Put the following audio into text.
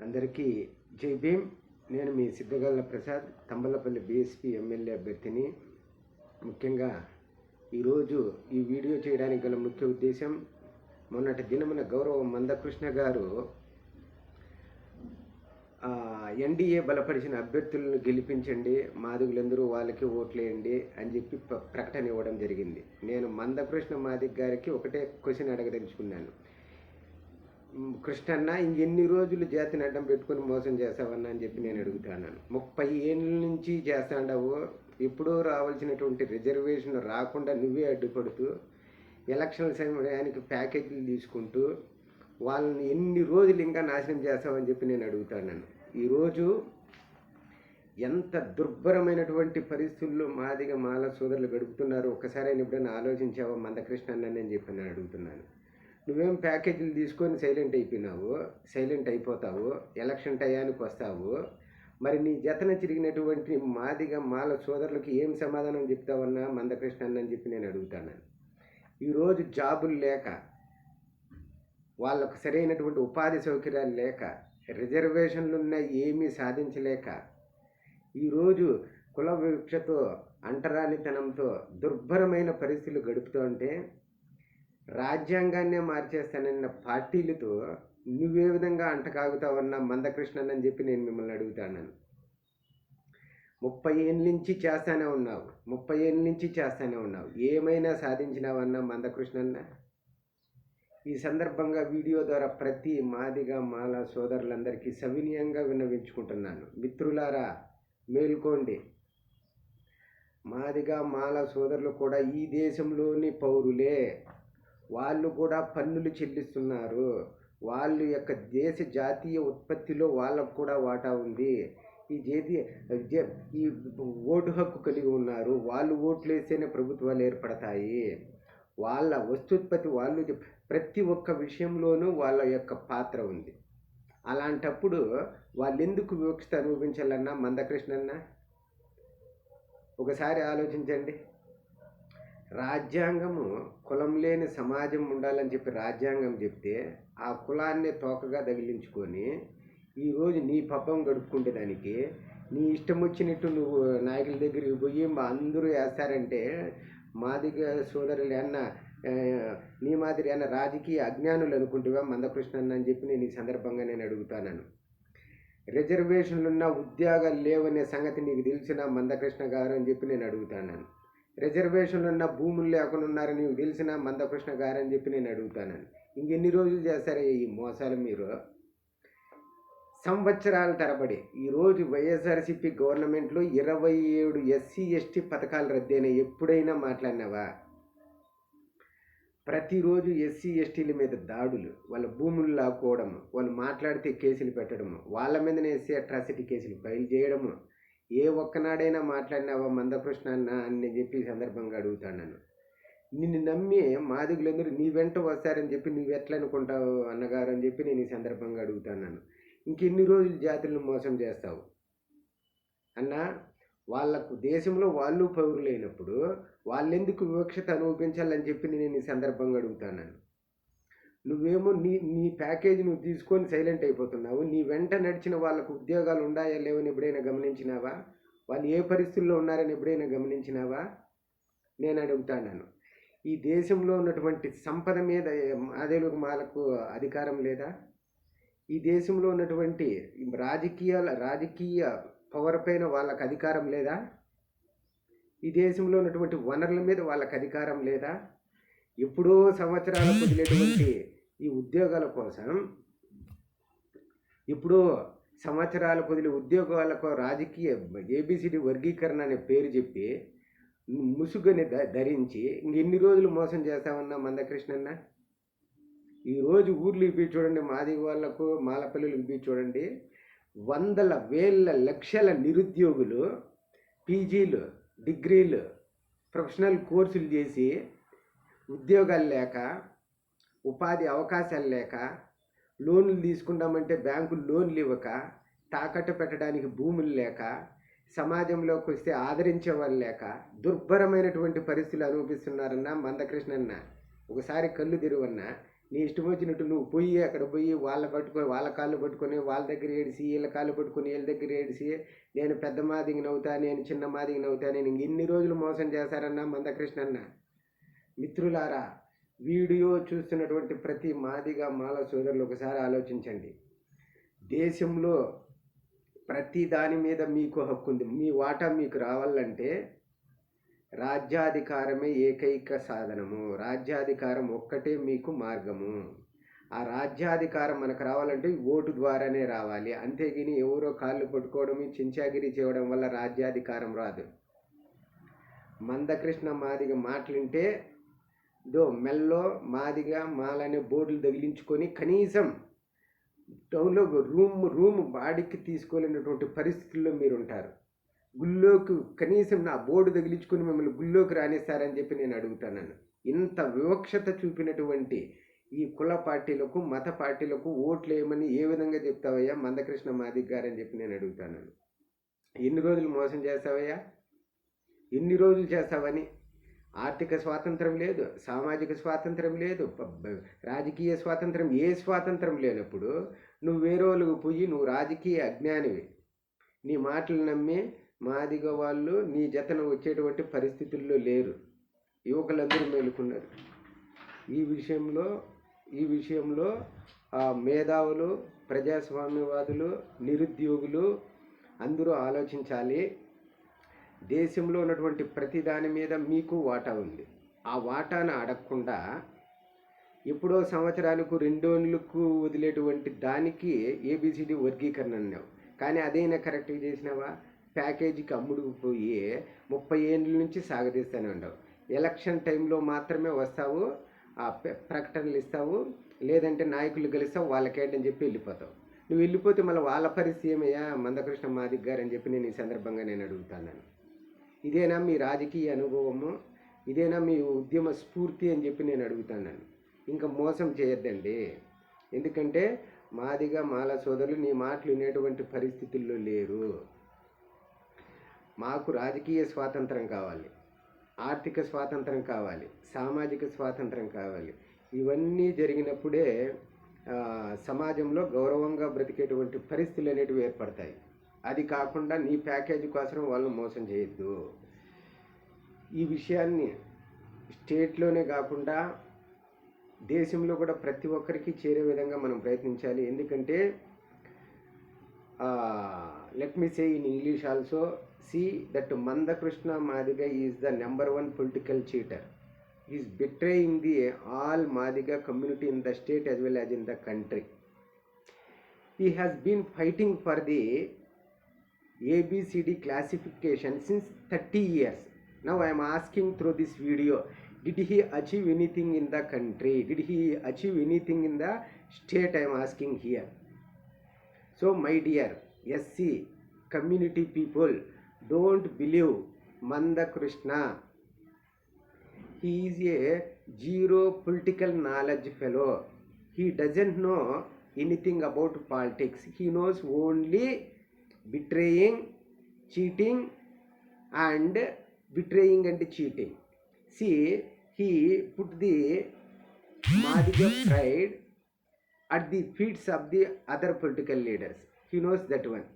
అందరికీ జై భీమ్. నేను మీ సిద్ధగల్ల ప్రసాద్, తంబలపల్లి బీఎస్పీ ఎమ్మెల్యే అభ్యర్థిని. ముఖ్యంగా ఈరోజు ఈ వీడియో చేయడానికి గల ముఖ్య ఉద్దేశం, మొన్నటి దినమున గౌరవ మందకృష్ణ గారు ఎన్డీఏ బలపరిచిన అభ్యర్థులను గెలిపించండి, మాదిగులందరూ వాళ్ళకి ఓట్లేయండి అని చెప్పి ప్రకటన ఇవ్వడం జరిగింది. నేను మందకృష్ణ మాదిగ్ గారికి ఒకటే క్వశ్చన్ అడగదలుచుకున్నాను. కృష్ణన్న, ఇంకెన్ని రోజులు జాతిని అడ్డం పెట్టుకుని మోసం చేసావన్నా అని చెప్పి నేను అడుగుతాను. 30 ఏళ్ళ నుంచి చేస్తాండవు, ఎప్పుడూ రావాల్సినటువంటి రిజర్వేషన్ రాకుండా నువ్వే అడ్డుపడుతూ ఎలక్షన్ సమయానికి ప్యాకేజీలు తీసుకుంటూ వాళ్ళని ఎన్ని రోజులు ఇంకా నాశనం చేస్తావని చెప్పి నేను అడుగుతాను. ఈరోజు ఎంత దుర్భరమైనటువంటి పరిస్థితుల్లో మాల సోదరులు గడుపుతున్నారు, ఒక్కసారి ఎప్పుడైనా ఆలోచించావా మందకృష్ణ అన్న అని చెప్పి నేను అడుగుతున్నాను. నువ్వేం ప్యాకేజీలు తీసుకొని సైలెంట్ అయిపోతావు, ఎలక్షన్ టయానికి వస్తావు. మరి నీ జతన తిరిగినటువంటి మాల సోదరులకి ఏం సమాధానం చెప్తావన్నా మందకృష్ణ అని చెప్పి నేను అడుగుతాను. ఈరోజు జాబులు లేక, వాళ్ళకు సరైనటువంటి ఉపాధి సౌకర్యాలు లేక, రిజర్వేషన్లున్న ఏమీ సాధించలేక, ఈరోజు కుల వివక్షతో, అంటరానితనంతో దుర్భరమైన పరిస్థితులు గడుపుతూ ఉంటే రాజ్యాంగాన్నే మార్చేస్తానన్న పార్టీలతో నువ్వే విధంగా అంటకాగుతావన్నా మందకృష్ణన్ అని చెప్పి నేను మిమ్మల్ని అడుగుతాను. 30 ఏళ్ళ నుంచి చేస్తానే ఉన్నావు, ఏమైనా సాధించినావన్నా మందకృష్ణన్న? ఈ సందర్భంగా వీడియో ద్వారా ప్రతి మాల సోదరులందరికీ సవినయంగా విన్నవించుకుంటున్నాను. మిత్రులారా, మేల్కోండి. మాల సోదరులు కూడా ఈ దేశంలోని పౌరులే, వాళ్ళు కూడా పన్నులు చెల్లిస్తున్నారు. వాళ్ళ యొక్క దేశ జాతీయ ఉత్పత్తిలో వాళ్ళకు కూడా వాటా ఉంది. ఈ ఓటు హక్కు కలిగి ఉన్నారు. వాళ్ళు ఓట్లు వేస్తేనే ప్రభుత్వాలు ఏర్పడతాయి. వాళ్ళ వస్తుత్పత్తి, వాళ్ళు ప్రతి ఒక్క విషయంలోనూ వాళ్ళ యొక్క పాత్ర ఉంది. అలాంటప్పుడు వాళ్ళు ఎందుకు వివక్షత అనుభవించాలన్నా మందకృష్ణన్న? ఒకసారి ఆలోచించండి. రాజ్యాంగము కులం లేని సమాజం ఉండాలని చెప్పి రాజ్యాంగం చెప్తే, ఆ కులాన్ని తోకగా తగిలించుకొని ఈరోజు నీ పబ్బం గడుపుకుంటే దానికి నీ ఇష్టం వచ్చినట్టు నువ్వు నాయకుల దగ్గరికి పోయి అందరూ వేస్తారంటే, మాదిగ సోదరులు అన్న నీ మాదిరి అన్న రాజకీయ అజ్ఞానులు అనుకుంటువా మందకృష్ణన్ అని చెప్పి నేను ఈ సందర్భంగా నేను అడుగుతాను. రిజర్వేషన్లున్న ఉద్యోగాలు లేవనే సంగతి నీకు తెలిసిన మందకృష్ణ గారు అని చెప్పి నేను అడుగుతాను. రిజర్వేషన్లు ఉన్న భూములు లేకుండా ఉన్నారని నీకు తెలిసిన మందకృష్ణ గారు అని చెప్పి నేను అడుగుతాను. ఇంకెన్ని రోజులు చేస్తారా ఈ మోసాలు మీరు? సంవత్సరాల తరబడి ఈరోజు వైఎస్ఆర్సీపీ గవర్నమెంట్లో 27 SC ST పథకాలు రద్దయినా ఎప్పుడైనా మాట్లాడినావా? ప్రతిరోజు SC STల మీద దాడులు, వాళ్ళ భూములు లాక్కోవడము, వాళ్ళు మాట్లాడితే కేసులు పెట్టడము, వాళ్ళ మీదనే SC అట్రాసిటీ కేసులు ఫైల్ చేయడము, ఏ ఒక్కనాడైనా మాట్లాడినావా మందకృష్ణ అన్న అని చెప్పి సందర్భంగా అడుగుతాను. నిన్ను నమ్మి మాదిగులందరూ నీ వెంట వస్తారని చెప్పి నువ్వు ఎట్లా అనుకుంటావు అన్నగారు అని చెప్పి నేను ఈ సందర్భంగా అడుగుతాను. ఇంకెన్ని రోజులు జాతులను మోసం చేస్తావు అన్న? వాళ్ళకు దేశంలో వాళ్ళు పౌరులైనప్పుడు వాళ్ళెందుకు వివక్షత అనుభవించాలని చెప్పి నేను ఈ సందర్భంగా అడుగుతాను. నువ్వేమో నీ ప్యాకేజీ నువ్వు తీసుకొని సైలెంట్ అయిపోతున్నావు. నీ వెంట నడిచిన వాళ్ళకు ఉద్యోగాలు ఉన్నాయా లేవని ఎప్పుడైనా గమనించినావా? వాళ్ళు ఏ పరిస్థితుల్లో ఉన్నారని ఎప్పుడైనా గమనించినావా? నేను అడుగుతాను. ఈ దేశంలో ఉన్నటువంటి సంపద మీద మాలకు అధికారం లేదా? ఈ దేశంలో ఉన్నటువంటి రాజకీయ పవర్ పైన వాళ్ళకు అధికారం లేదా? ఈ దేశంలో ఉన్నటువంటి వనరుల మీద వాళ్ళకు అధికారం లేదా? ఎప్పుడో సంవత్సరాలు వదిలేటువంటి ఈ ఉద్యోగాల కోసం, ఇప్పుడు సంవత్సరాలు వదిలి ఉద్యోగాలకు రాజకీయ ABCD వర్గీకరణ అనే పేరు చెప్పి ముసుగుని ధరించి ఇంకెన్ని రోజులు మోసం చేస్తామన్నా మందకృష్ణన్న? ఈరోజు ఊర్లు ఇప్పి చూడండి, మాది వాళ్ళకు మాలపల్లులకు ఇప్పి చూడండి, వందల వేల లక్షల నిరుద్యోగులు PGలు, డిగ్రీలు, ప్రొఫెషనల్ కోర్సులు చేసి ఉద్యోగాలు లేక, ఉపాధి అవకాశాలు లేక, లోన్లు తీసుకుందామంటే బ్యాంకులు లోన్లు ఇవ్వక, తాకట్టు పెట్టడానికి భూములు లేక, సమాజంలోకి వస్తే ఆదరించే వాళ్ళు లేక దుర్భరమైనటువంటి పరిస్థితులు అనుభవిస్తున్నారన్న మందకృష్ణన్న. ఒకసారి కళ్ళు తెరువన్నా. నీ ఇష్టం వచ్చినట్టు నువ్వు పోయి అక్కడ పోయి వాళ్ళ కాళ్ళు పట్టుకొని వాళ్ళ దగ్గర ఏడిసి వీళ్ళ కాళ్ళు పట్టుకొని వీళ్ళ దగ్గర ఏడిసి నేను పెద్ద మాదిగి నవ్వుతా, నేను చిన్న మాదిగి నవ్వుతా, నేను ఇన్ని రోజులు మోసం చేశారన్నా మందకృష్ణ అన్న. మిత్రులారా, వీడియో చూస్తున్నటువంటి ప్రతి మాదిగ మాల సోదరులు ఒకసారి ఆలోచించండి. దేశంలో ప్రతి దాని మీద మీకు హక్కు ఉంది. మీ వాటా మీకు రావాలంటే రాజ్యాధికారమే ఏకైక సాధనము. రాజ్యాధికారం ఒక్కటే మీకు మార్గము. ఆ రాజ్యాధికారం మనకు రావాలంటే ఓటు ద్వారానే రావాలి. అంతేగిని ఎవరో కాళ్ళు పట్టుకోవడం, చించాగిరి చేయడం వల్ల రాజ్యాధికారం రాదు. మందకృష్ణ మాదిగ మాటలుంటే మెల్లో మాదిగ మాలనే బోర్డులు తగిలించుకొని కనీసం టౌన్లో రూమ్ బాడీకి తీసుకోలేనటువంటి పరిస్థితుల్లో మీరు ఉంటారు. గుళ్ళోకి కనీసం నా బోర్డు తగిలించుకొని మిమ్మల్ని గుళ్ళోకి రానిస్తారని చెప్పి నేను అడుగుతాను. ఇంత వివక్షత చూపినటువంటి ఈ కుల పార్టీలకు, మత పార్టీలకు ఓట్లు వేయమని ఏ విధంగా చెప్తావయ్యా మందకృష్ణ మాదిగ గారని చెప్పి నేను అడుగుతాను. ఎన్ని రోజులు మోసం చేస్తావయ్యా? ఎన్ని రోజులు చేస్తావని? ఆర్థిక స్వాతంత్రం లేదు, సామాజిక స్వాతంత్రం లేదు, రాజకీయ స్వాతంత్రం, ఏ స్వాతంత్రం లేనప్పుడు నువ్వు వేరే వాళ్ళకు పోయి నువ్వు రాజకీయ అజ్ఞానివి. నీ మాటలు నమ్మి మాదిగ వాళ్ళు నీ జతను వచ్చేటువంటి పరిస్థితుల్లో లేరు. యువకులందరూ మేలుకున్నారు. ఈ విషయంలో మేధావులు, ప్రజాస్వామ్యవాదులు, నిరుద్యోగులు అందరూ ఆలోచించాలి. దేశంలో ఉన్నటువంటి ప్రతి దాని మీద మీకు వాటా ఉంది. ఆ వాటాను అడగకుండా ఎప్పుడో సంవత్సరానికి 2 ఏళ్ళకు వదిలేటువంటి దానికి ఏబిసిడి వర్గీకరణ అన్నావు. కానీ అదైనా కరెక్ట్గా చేసినావా? ప్యాకేజీకి అమ్ముడుకు పోయి 30 ఏళ్ళ నుంచి సాగదీస్తూనే ఉండవు. ఎలక్షన్ టైంలో మాత్రమే వస్తావు, ఆ ప్రకటనలు ఇస్తావు, లేదంటే నాయకులు గెలుస్తావు, వాళ్ళకేంటని చెప్పి వెళ్ళిపోతావు. నువ్వు వెళ్ళిపోతే మళ్ళీ వాళ్ళ పరిస్థితి ఏమయ్యా మందకృష్ణ మాదిగ గారు అని చెప్పి నేను ఈ సందర్భంగా నేను అడుగుతాను. ఇదేనా మీ రాజకీయ అనుభవము? ఇదేనా మీ ఉద్యమ స్ఫూర్తి అని చెప్పి నేను అడుగుతాను. ఇంకా మోసం చేయొద్దండి. ఎందుకంటే మాదిగ మాల సోదరులు నీ మాటలు వినేటువంటి పరిస్థితుల్లో లేరు. మాకు రాజకీయ స్వాతంత్రం కావాలి, ఆర్థిక స్వాతంత్రం కావాలి, సామాజిక స్వాతంత్రం కావాలి. ఇవన్నీ జరిగినప్పుడే సమాజంలో గౌరవంగా బ్రతికేటువంటి పరిస్థితులు అనేటివి ఏర్పడతాయి. అది కాకుండా నీ ప్యాకేజీ కోసం వాళ్ళు మోసం చేయొద్దు. ఈ విషయాన్ని స్టేట్లోనే కాకుండా దేశంలో కూడా ప్రతి ఒక్కరికి చేరే విధంగా మనం ప్రయత్నించాలి. ఎందుకంటే let me say in English also, see that Mandakrishna Madiga is the number 1 political cheater. He is betraying the all Madiga community in the state as well as in the country. He has been fighting for the ABCD classification since 30 years. Now I am asking through this video, did he achieve anything in the country? Did he achieve anything in the state? I am asking here. So my dear SC community people, don't believe Mandakrishna. He is a zero political knowledge fellow. He doesn't know anything about politics. He knows only betraying, cheating and cheating. See, he put the Madiga pride at the feet of the other political leaders. He knows that one.